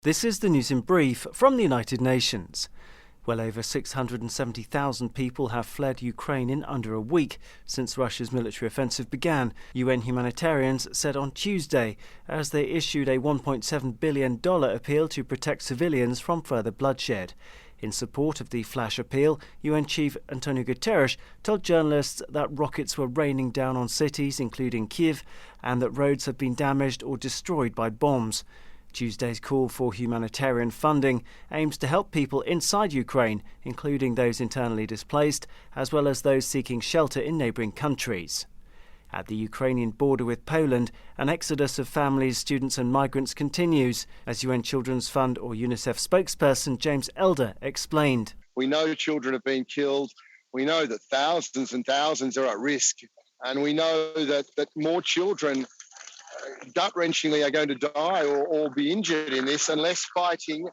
This is the news in brief from the United Nations. Well over 670,000 people have fled Ukraine in under a week since Russia's military offensive began, UN humanitarians said on Tuesday, as they issued a $1.7 billion appeal to protect civilians from further bloodshed. In support of the flash appeal, UN Chief Antonio Guterres told journalists that rockets were raining down on cities, including Kyiv, and that roads have been damaged or destroyed by bombs. Tuesday's call for humanitarian funding aims to help people inside Ukraine, including those internally displaced, as well as those seeking shelter in neighbouring countries. At the Ukrainian border with Poland, an exodus of families, students and migrants continues, as UN Children's Fund or UNICEF spokesperson James Elder explained. We know children have been killed. We know that thousands and thousands are at risk. And we know that more children gut-wrenchingly are going to die or be injured in this unless fighting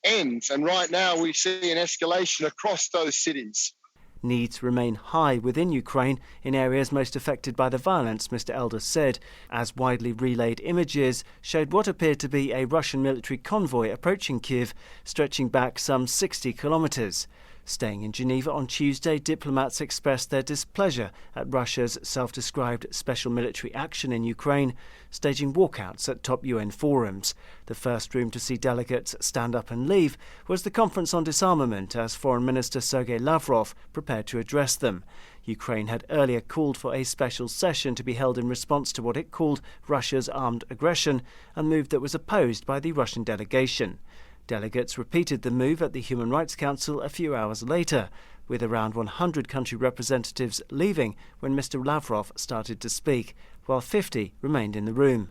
ends. And right now we see an escalation across those cities. Needs remain high within Ukraine in areas most affected by the violence, Mr. Elder said, as widely relayed images showed what appeared to be a Russian military convoy approaching Kyiv, stretching back some 60 kilometres. Staying in Geneva on Tuesday, diplomats expressed their displeasure at Russia's self-described special military action in Ukraine, staging walkouts at top UN forums. The first room to see delegates stand up and leave was the Conference on Disarmament, as Foreign Minister Sergei Lavrov prepared to address them. Ukraine had earlier called for a special session to be held in response to what it called Russia's armed aggression, a move that was opposed by the Russian delegation. Delegates repeated the move at the Human Rights Council a few hours later, with around 100 country representatives leaving when Mr. Lavrov started to speak, while 50 remained in the room.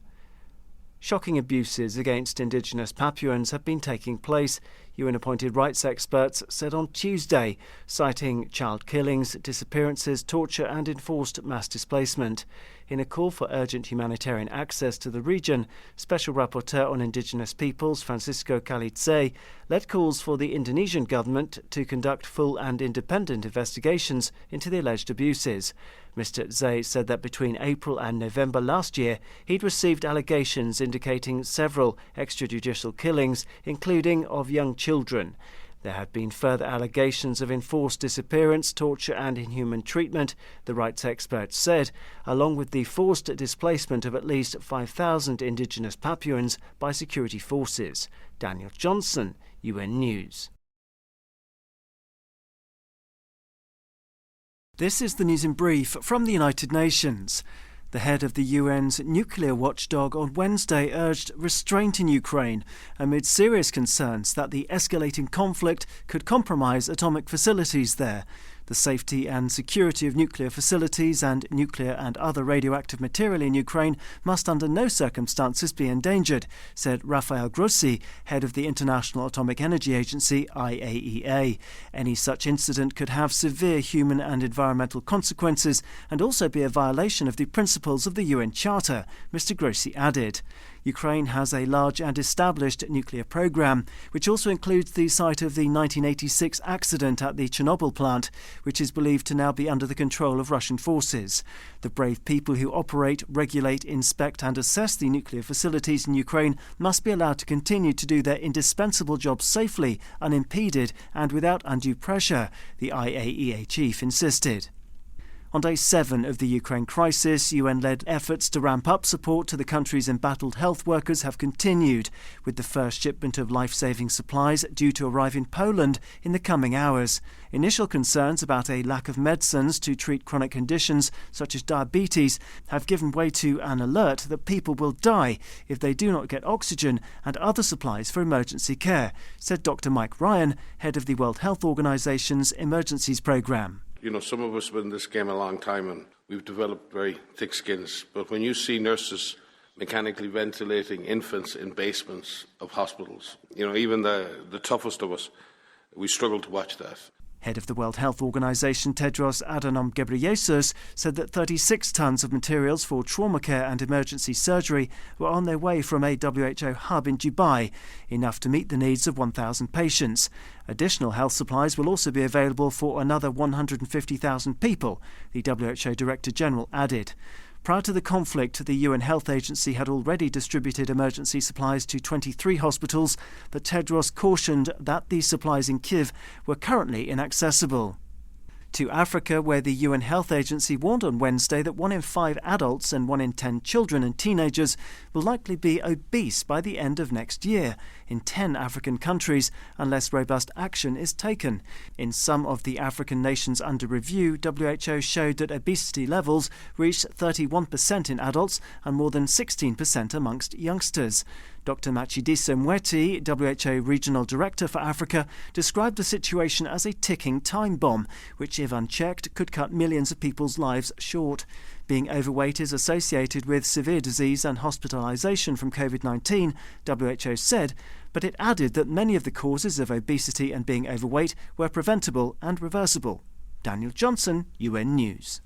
Shocking abuses against indigenous Papuans have been taking place, UN-appointed rights experts said on Tuesday, citing child killings, disappearances, torture and enforced mass displacement. In a call for urgent humanitarian access to the region, Special Rapporteur on Indigenous Peoples Francisco Calitze led calls for the Indonesian government to conduct full and independent investigations into the alleged abuses. Mr. Zay said that between April and November last year, he'd received allegations indicating several extrajudicial killings, including of young children. There had been further allegations of enforced disappearance, torture and inhuman treatment, the rights experts said, along with the forced displacement of at least 5,000 indigenous Papuans by security forces. Daniel Johnson, UN News. This is the news in brief from the United Nations. The head of the UN's nuclear watchdog on Wednesday urged restraint in Ukraine amid serious concerns that the escalating conflict could compromise atomic facilities there. The safety and security of nuclear facilities and nuclear and other radioactive material in Ukraine must under no circumstances be endangered, said Rafael Grossi, head of the International Atomic Energy Agency, IAEA. Any such incident could have severe human and environmental consequences and also be a violation of the principles of the UN Charter, Mr. Grossi added. Ukraine has a large and established nuclear program, which also includes the site of the 1986 accident at the Chernobyl plant, which is believed to now be under the control of Russian forces. The brave people who operate, regulate, inspect and assess the nuclear facilities in Ukraine must be allowed to continue to do their indispensable job safely, unimpeded and without undue pressure, the IAEA chief insisted. On day 7 of the Ukraine crisis, UN-led efforts to ramp up support to the country's embattled health workers have continued, with the first shipment of life-saving supplies due to arrive in Poland in the coming hours. Initial concerns about a lack of medicines to treat chronic conditions such as diabetes have given way to an alert that people will die if they do not get oxygen and other supplies for emergency care, said Dr. Mike Ryan, head of the World Health Organization's Emergencies Programme. You know, some of us have been in this game a long time and we've developed very thick skins. But when you see nurses mechanically ventilating infants in basements of hospitals, you know, even the toughest of us, we struggle to watch that. Head of the World Health Organization Tedros Adhanom Ghebreyesus said that 36 tons of materials for trauma care and emergency surgery were on their way from a WHO hub in Dubai, enough to meet the needs of 1,000 patients. Additional health supplies will also be available for another 150,000 people, the WHO Director General added. Prior to the conflict, the UN Health Agency had already distributed emergency supplies to 23 hospitals, but Tedros cautioned that these supplies in Kyiv were currently inaccessible. To Africa, where the UN Health Agency warned on Wednesday that 1 in 5 adults and 1 in 10 children and teenagers will likely be obese by the end of next year in 10 African countries unless robust action is taken. In some of the African nations under review, WHO showed that obesity levels reached 31% in adults and more than 16% amongst youngsters. Dr. Matshidiso Moeti, WHO Regional Director for Africa, described the situation as a ticking time bomb, which, if unchecked, could cut millions of people's lives short. Being overweight is associated with severe disease and hospitalisation from COVID-19, WHO said, but it added that many of the causes of obesity and being overweight were preventable and reversible. Daniel Johnson, UN News.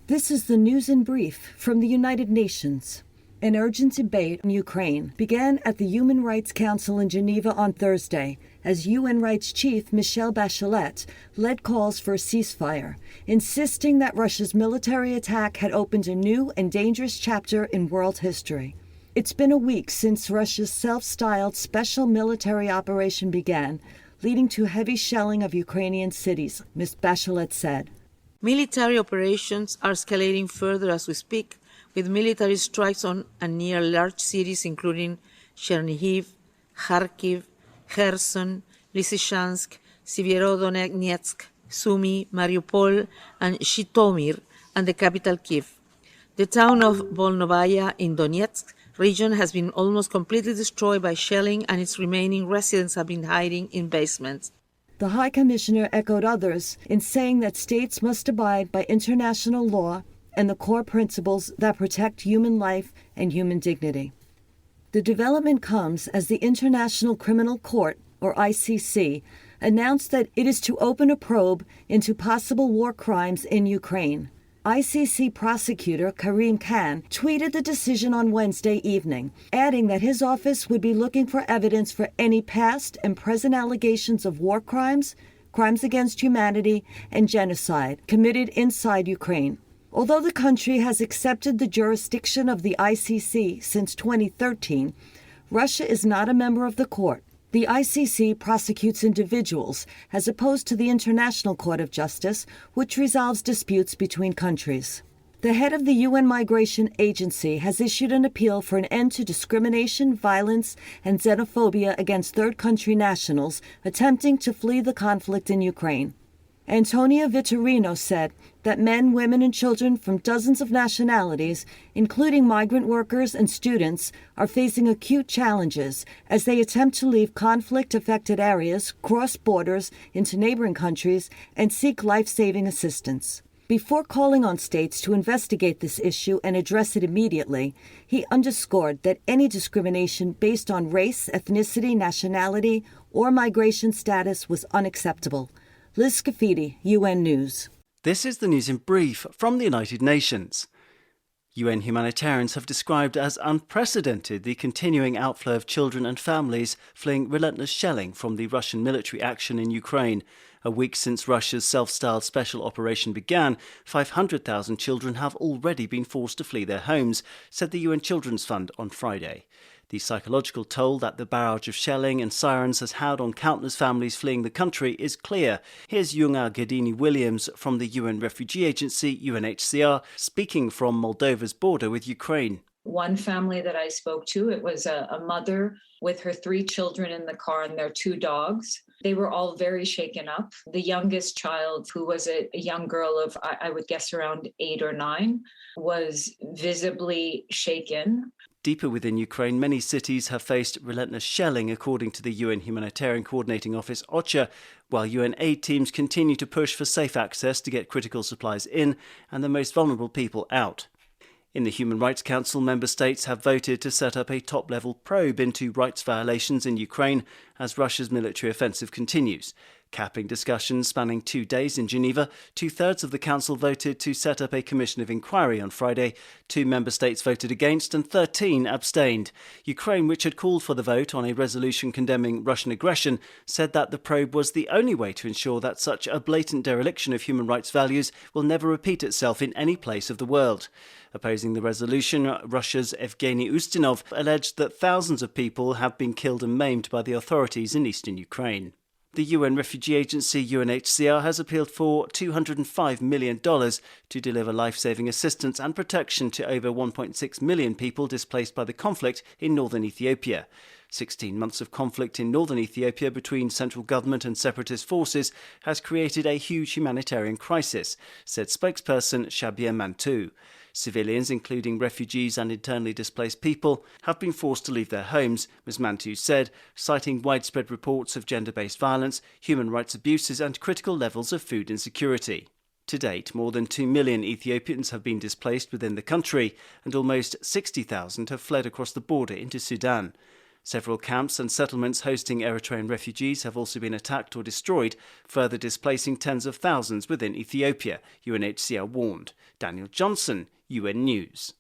This is the news in brief from the United Nations. An urgent debate in Ukraine began at the Human Rights Council in Geneva on Thursday as UN Rights Chief Michelle Bachelet led calls for a ceasefire, insisting that Russia's military attack had opened a new and dangerous chapter in world history. It's been a week since Russia's self-styled special military operation began, leading to heavy shelling of Ukrainian cities, Ms. Bachelet said. Military operations are escalating further as we speak, with military strikes on and near large cities including Chernihiv, Kharkiv, Kherson, Lysychansk, Severodonetsk, Sumy, Mariupol, and Zhytomyr, and the capital Kyiv. The town of Volnovaya in Donetsk region has been almost completely destroyed by shelling, and its remaining residents have been hiding in basements. The High Commissioner echoed others in saying that states must abide by international law and the core principles that protect human life and human dignity. The development comes as the International Criminal Court, or ICC, announced that it is to open a probe into possible war crimes in Ukraine. ICC prosecutor Karim Khan tweeted the decision on Wednesday evening, adding that his office would be looking for evidence for any past and present allegations of war crimes, crimes against humanity, and genocide committed inside Ukraine. Although the country has accepted the jurisdiction of the ICC since 2013, Russia is not a member of the court. The ICC prosecutes individuals as opposed to the International Court of Justice, which resolves disputes between countries. The head of the UN Migration Agency has issued an appeal for an end to discrimination, violence, and xenophobia against third country nationals attempting to flee the conflict in Ukraine. Antonio Vitorino said that men, women, and children from dozens of nationalities, including migrant workers and students, are facing acute challenges as they attempt to leave conflict-affected areas, cross borders into neighboring countries, and seek life-saving assistance. Before calling on states to investigate this issue and address it immediately, he underscored that any discrimination based on race, ethnicity, nationality, or migration status was unacceptable. Liz Scafidi, UN News. This is the news in brief from the United Nations. UN humanitarians have described as unprecedented the continuing outflow of children and families fleeing relentless shelling from the Russian military action in Ukraine. A week since Russia's self-styled special operation began, 500,000 children have already been forced to flee their homes, said the UN Children's Fund on Friday. The psychological toll that the barrage of shelling and sirens has had on countless families fleeing the country is clear. Here's Yunga Gedini-Williams from the UN Refugee Agency, UNHCR, speaking from Moldova's border with Ukraine. One family that I spoke to, it was a mother with her 3 children in the car and their 2 dogs. They were all very shaken up. The youngest child, who was a young girl of, I would guess, around 8 or 9, was visibly shaken. Deeper within Ukraine, many cities have faced relentless shelling, according to the UN Humanitarian Coordinating Office, OCHA, while UN aid teams continue to push for safe access to get critical supplies in and the most vulnerable people out. In the Human Rights Council, member states have voted to set up a top-level probe into rights violations in Ukraine as Russia's military offensive continues. Capping discussions spanning 2 days in Geneva, 2/3 of the Council voted to set up a commission of inquiry on Friday. 2 member states voted against and 13 abstained. Ukraine, which had called for the vote on a resolution condemning Russian aggression, said that the probe was the only way to ensure that such a blatant dereliction of human rights values will never repeat itself in any place of the world. Opposing the resolution, Russia's Evgeny Ustinov alleged that thousands of people have been killed and maimed by the authorities in eastern Ukraine. The UN Refugee Agency UNHCR has appealed for $205 million to deliver life-saving assistance and protection to over 1.6 million people displaced by the conflict in northern Ethiopia. 16 months of conflict in northern Ethiopia between central government and separatist forces has created a huge humanitarian crisis, said spokesperson Shabir Mantou. Civilians, including refugees and internally displaced people, have been forced to leave their homes, Ms Mantou said, citing widespread reports of gender-based violence, human rights abuses and critical levels of food insecurity. To date, more than 2 million Ethiopians have been displaced within the country, and almost 60,000 have fled across the border into Sudan. Several camps and settlements hosting Eritrean refugees have also been attacked or destroyed, further displacing tens of thousands within Ethiopia, UNHCR warned. Daniel Johnson, UN News.